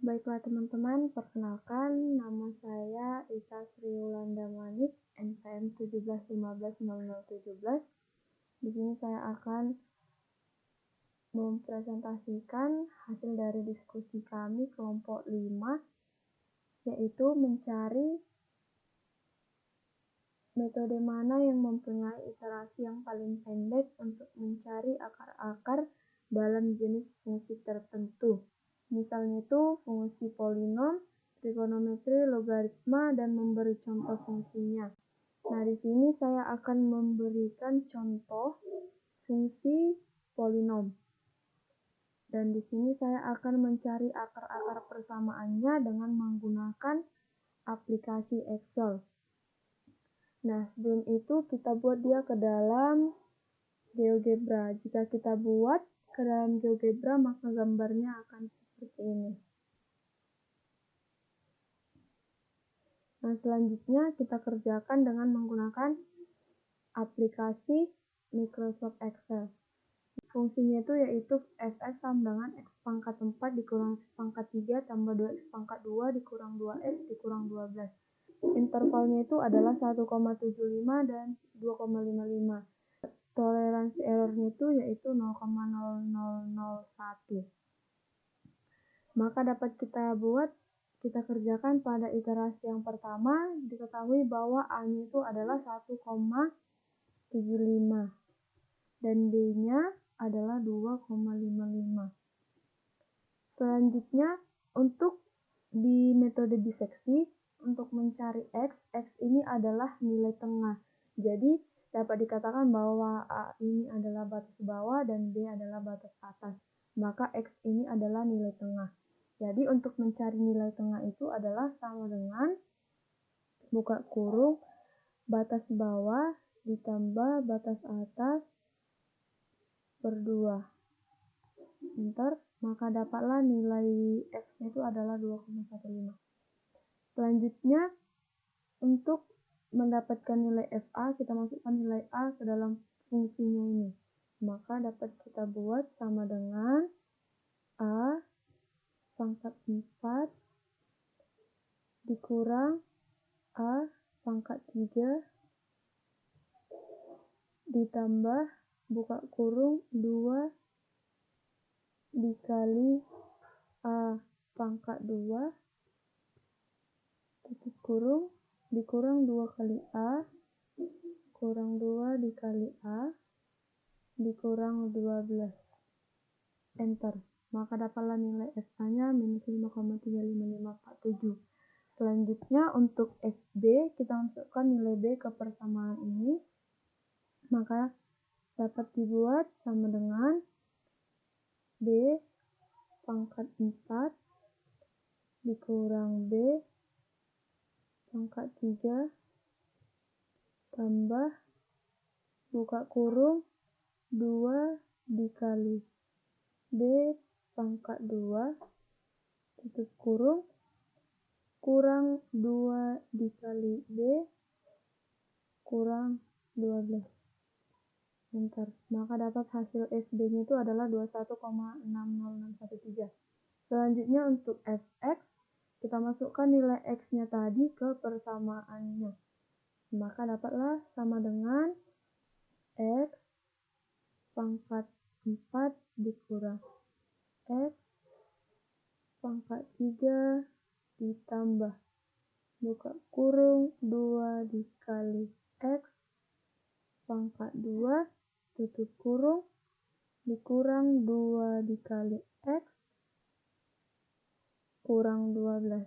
Baiklah teman-teman, perkenalkan nama saya Ita Sri Wulanda Manik, NPM 17150017. Di sini saya akan mempresentasikan hasil dari diskusi kami kelompok 5, yaitu mencari metode mana yang mempunyai iterasi yang paling pendek untuk mencari akar-akar dalam jenis fungsi tertentu. Misalnya itu fungsi polinom, trigonometri, logaritma, dan memberi contoh fungsinya. Nah, di sini saya akan memberikan contoh fungsi polinom. Dan di sini saya akan mencari akar-akar persamaannya dengan menggunakan aplikasi Excel. Nah, sebelum itu kita buat dia ke dalam GeoGebra. Jika kita buat ke dalam GeoGebra, maka gambarnya akan seperti ini. Nah, selanjutnya kita kerjakan dengan menggunakan aplikasi Microsoft Excel. Fungsinya itu yaitu fx sama dengan x pangkat 4 dikurang x pangkat 3 tambah 2x pangkat 2 dikurang 2x dikurang 12. Intervalnya itu adalah 1,75 dan 2,55. Toleransi errornya itu yaitu 0,0001. Maka dapat kita kerjakan pada iterasi yang pertama. Diketahui bahwa A-nya itu adalah 1,75 dan B-nya adalah 2,55. Selanjutnya, untuk di metode biseksi, untuk mencari X ini adalah nilai tengah. Jadi, dapat dikatakan bahwa A ini adalah batas bawah dan B adalah batas atas. Maka X ini adalah nilai tengah. Jadi, untuk mencari nilai tengah itu adalah sama dengan buka kurung batas bawah ditambah batas atas per 2. Enter, maka dapatlah nilai X-nya itu adalah 2,15. Selanjutnya, untuk mendapatkan nilai FA, kita masukkan nilai A ke dalam fungsinya ini. Maka dapat kita buat sama dengan A pangkat 4 dikurang A pangkat 3 ditambah buka kurung 2 dikali A pangkat 2 tutup kurung dikurang 2 kali A kurang 2 dikali A dikurang 12. Enter. Maka dapatlah nilai FA-nya minus 5,35547. Selanjutnya untuk FB, kita masukkan nilai B ke persamaan ini. Maka dapat dibuat sama dengan B pangkat 4 dikurang B pangkat 3 tambah buka kurung 2 dikali B pangkat 2 tutup kurung kurang 2 dikali B kurang 12. Enter. Maka dapat hasil FB-nya itu adalah 21,60613. Selanjutnya untuk Fx, kita masukkan nilai X-nya tadi ke persamaannya. Maka dapatlah sama dengan X pangkat 4 dikurang X pangkat 3 ditambah buka kurung 2 dikali X pangkat 2 tutup kurung dikurang 2 dikali X kurang 12.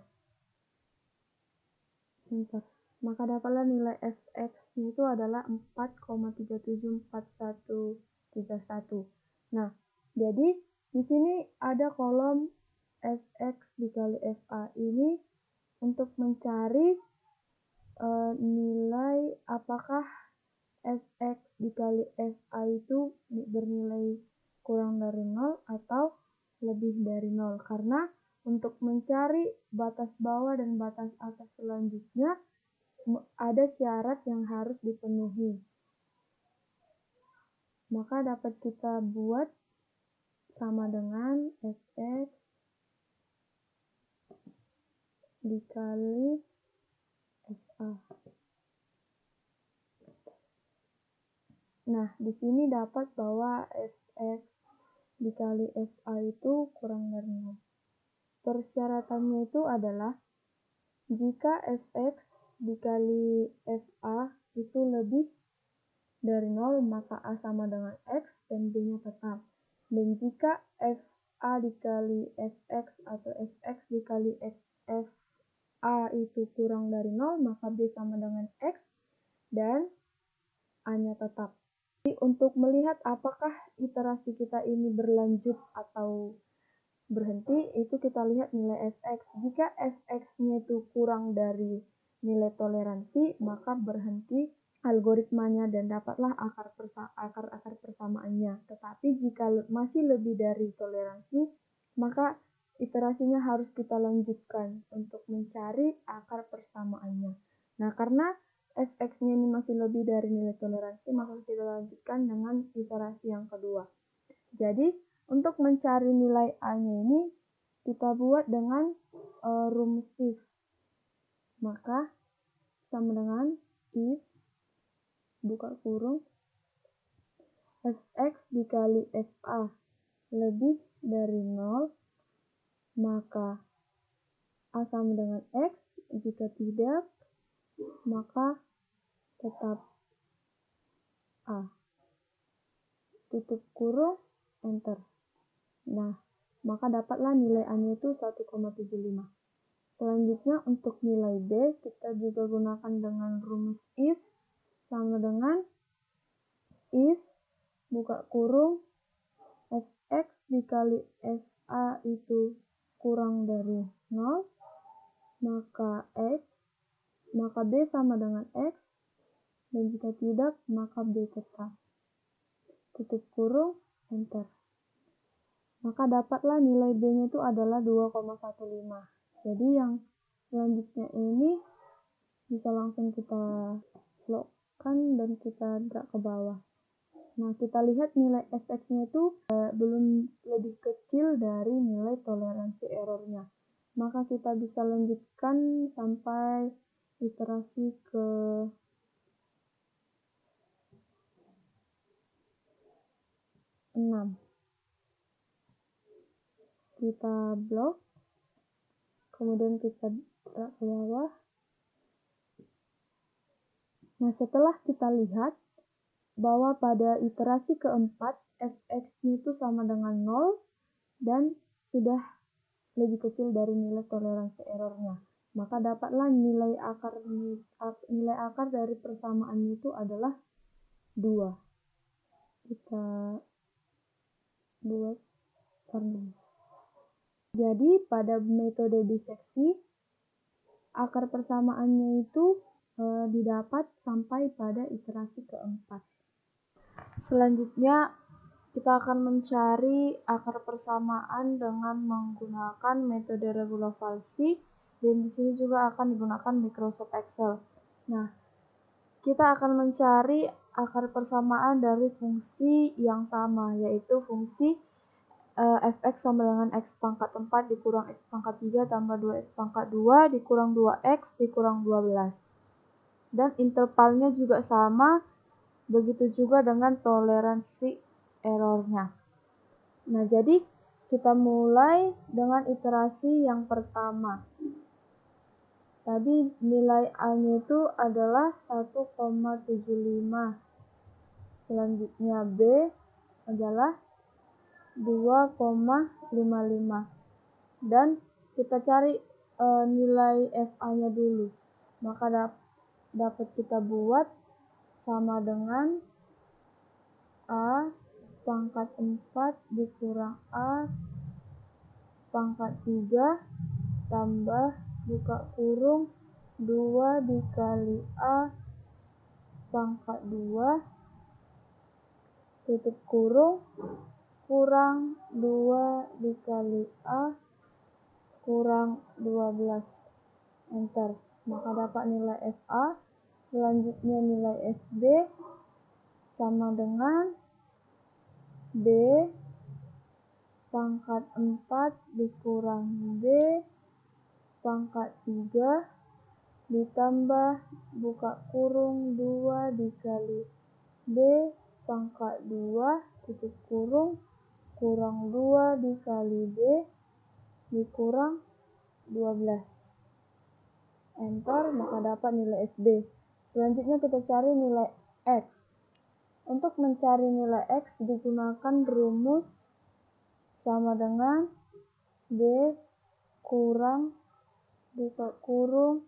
Enter. Maka dapatlah nilai Fx itu adalah 4,374131. Nah, jadi di sini ada kolom Fx dikali Fa ini untuk mencari nilai apakah Fx dikali Fa itu bernilai kurang dari 0 atau lebih dari 0. Karena untuk mencari batas bawah dan batas atas selanjutnya ada syarat yang harus dipenuhi. Maka dapat kita buat sama dengan Fx dikali FA. Nah, di sini dapat bahwa Fx dikali Fa itu kurang dari 0. Persyaratannya itu adalah jika Fx dikali Fa itu lebih dari 0, maka A sama dengan X dan B-nya tetap. Dan jika Fa dikali Fx atau Fx dikali Fa itu kurang dari 0, maka B sama dengan X dan A-nya tetap. Jadi untuk melihat apakah iterasi kita ini berlanjut atau berhenti, itu kita lihat nilai Fx. Jika Fx-nya itu kurang dari nilai toleransi, maka berhenti algoritmanya dan dapatlah akar persamaannya. Tetapi jika masih lebih dari toleransi, maka iterasinya harus kita lanjutkan untuk mencari akar persamaannya. Nah, karena Fx-nya ini masih lebih dari nilai toleransi, maka kita lanjutkan dengan iterasi yang kedua. Jadi, untuk mencari nilai A-nya ini, kita buat dengan rumus if. Maka, sama dengan if, buka kurung, Fx dikali Fa lebih dari 0, maka A sama dengan X. Jika tidak, maka tetap A. Tutup kurung, enter. Nah, maka dapatlah nilai A-nya itu 1,75. Selanjutnya untuk nilai B, kita juga gunakan dengan rumus if, sama dengan if, buka kurung, Fx dikali Fa itu kurang dari 0, maka B sama dengan X, dan jika tidak, maka B tetap. Tutup kurung, enter. Maka dapatlah nilai B-nya itu adalah 2,15. Jadi yang selanjutnya ini bisa langsung kita lockkan dan kita drag ke bawah. Nah, kita lihat nilai Fx-nya itu belum lebih kecil dari nilai toleransi errornya. Maka kita bisa lanjutkan sampai iterasi ke 6. Kita blok, kemudian kita drag ke bawah. Nah, setelah kita lihat bahwa pada iterasi keempat, Fx-nya itu sama dengan 0 dan sudah lebih kecil dari nilai toleransi errornya. Maka dapatlah nilai akar dari persamaannya itu adalah 2. Kita buat warna. Jadi pada metode biseksi, akar persamaannya itu didapat sampai pada iterasi keempat. Selanjutnya, kita akan mencari akar persamaan dengan menggunakan metode Regula Falsi, dan di sini juga akan digunakan Microsoft Excel. Nah, kita akan mencari akar persamaan dari fungsi yang sama, yaitu fungsi Fx sama dengan X pangkat 4 dikurang X pangkat 3 tambah 2X pangkat 2 dikurang 2X dikurang 12. Dan intervalnya juga sama, begitu juga dengan toleransi errornya. Nah, jadi kita mulai dengan iterasi yang pertama. Tadi nilai A-nya itu adalah 1,75. Selanjutnya B adalah 2,55. Dan kita cari nilai FA-nya dulu. Maka dapat kita buat sama dengan A pangkat 4 dikurang A pangkat 3 tambah buka kurung 2 dikali A pangkat 2 tutup kurung kurang 2 dikali A kurang 12, enter. Maka dapat nilai FA. Selanjutnya nilai FB sama dengan B pangkat 4 dikurang B pangkat 3 ditambah buka kurung 2 dikali B pangkat 2 tutup kurung kurang 2 dikali B dikurang 12. Enter, maka dapat nilai FB. Selanjutnya kita cari nilai X. Untuk mencari nilai X digunakan rumus sama dengan B kurang buka kurung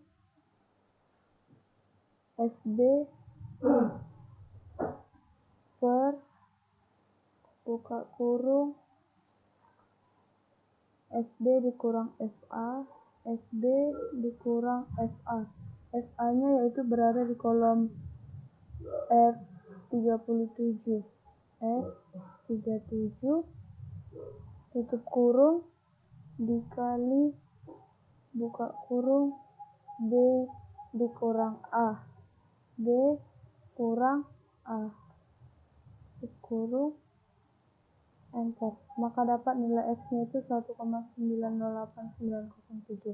FB per buka kurung FB dikurang FA, FB dikurang FA. FA-nya yaitu berada di kolom F37. F37 tutup kurung dikali buka kurung B dikurang A. B kurang A. Tutup kurung. Enter. Maka dapat nilai X-nya itu 1,908907.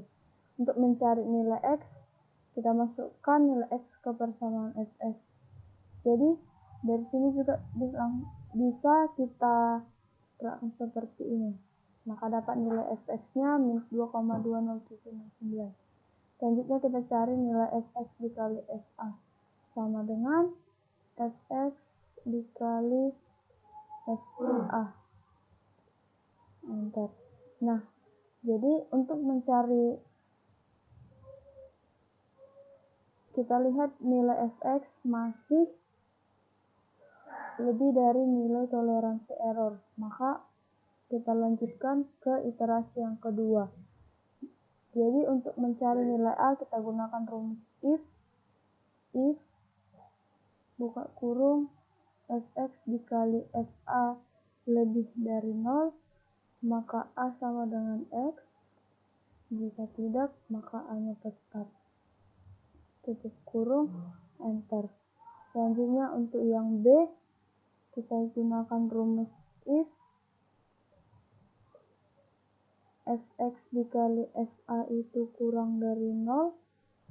Untuk mencari nilai X, kita masukkan nilai X ke persamaan Fx. Jadi, dari sini juga bisa kita terapkan seperti ini. Maka dapat nilai Fx-nya minus 2,20709. Selanjutnya kita cari nilai Fx dikali Fa. Sama dengan Fx dikali Fa. Enter. Nah, jadi untuk mencari, kita lihat nilai Fx masih lebih dari nilai toleransi error. Maka kita lanjutkan ke iterasi yang kedua. Jadi untuk mencari nilai A kita gunakan rumus if buka kurung Fx dikali Fa lebih dari 0, maka A sama dengan X. Jika tidak, maka A-nya tetap. Tutup kurung, enter. Selanjutnya untuk yang B, kita gunakan rumus if Fx dikali Fa itu kurang dari 0,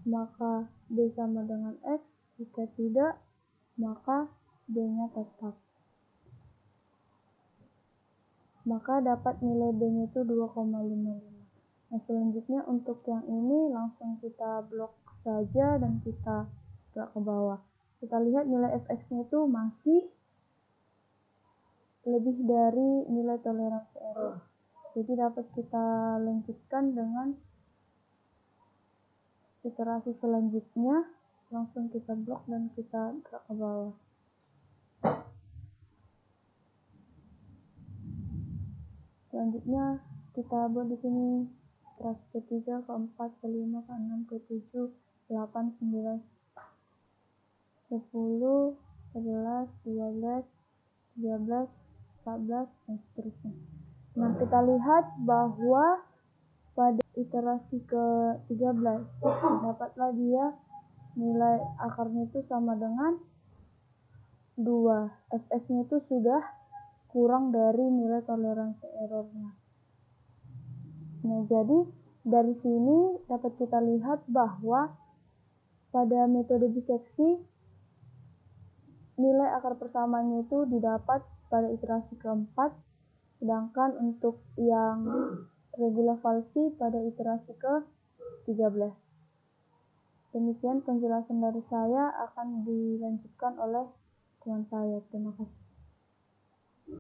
maka B sama dengan X. Jika tidak, maka B-nya tetap. Maka dapat nilai B-nya itu 2,55. Nah, selanjutnya untuk yang ini langsung kita blok saja dan kita gerak ke bawah. Kita lihat nilai Fx-nya itu masih lebih dari nilai toleransi error. Jadi dapat kita lanjutkan dengan iterasi selanjutnya. Langsung kita blok dan kita gerak ke bawah. Selanjutnya kita buat di sini iterasi ketiga, keempat, kelima, keenam, ketujuh, 8, 9, 10, 11, 12, 13, 14, dan seterusnya. Nah, kita lihat bahwa pada iterasi ke-13 dapatlah dia nilai akarnya itu sama dengan 2. Fx-nya itu sudah kurang dari nilai toleransi errornya. Nah, jadi dari sini dapat kita lihat bahwa pada metode biseksi nilai akar persamaannya itu didapat pada iterasi keempat, sedangkan untuk yang regula falsi pada iterasi ke-13. Demikian penjelasan dari saya, akan dilanjutkan oleh teman saya. Terima kasih.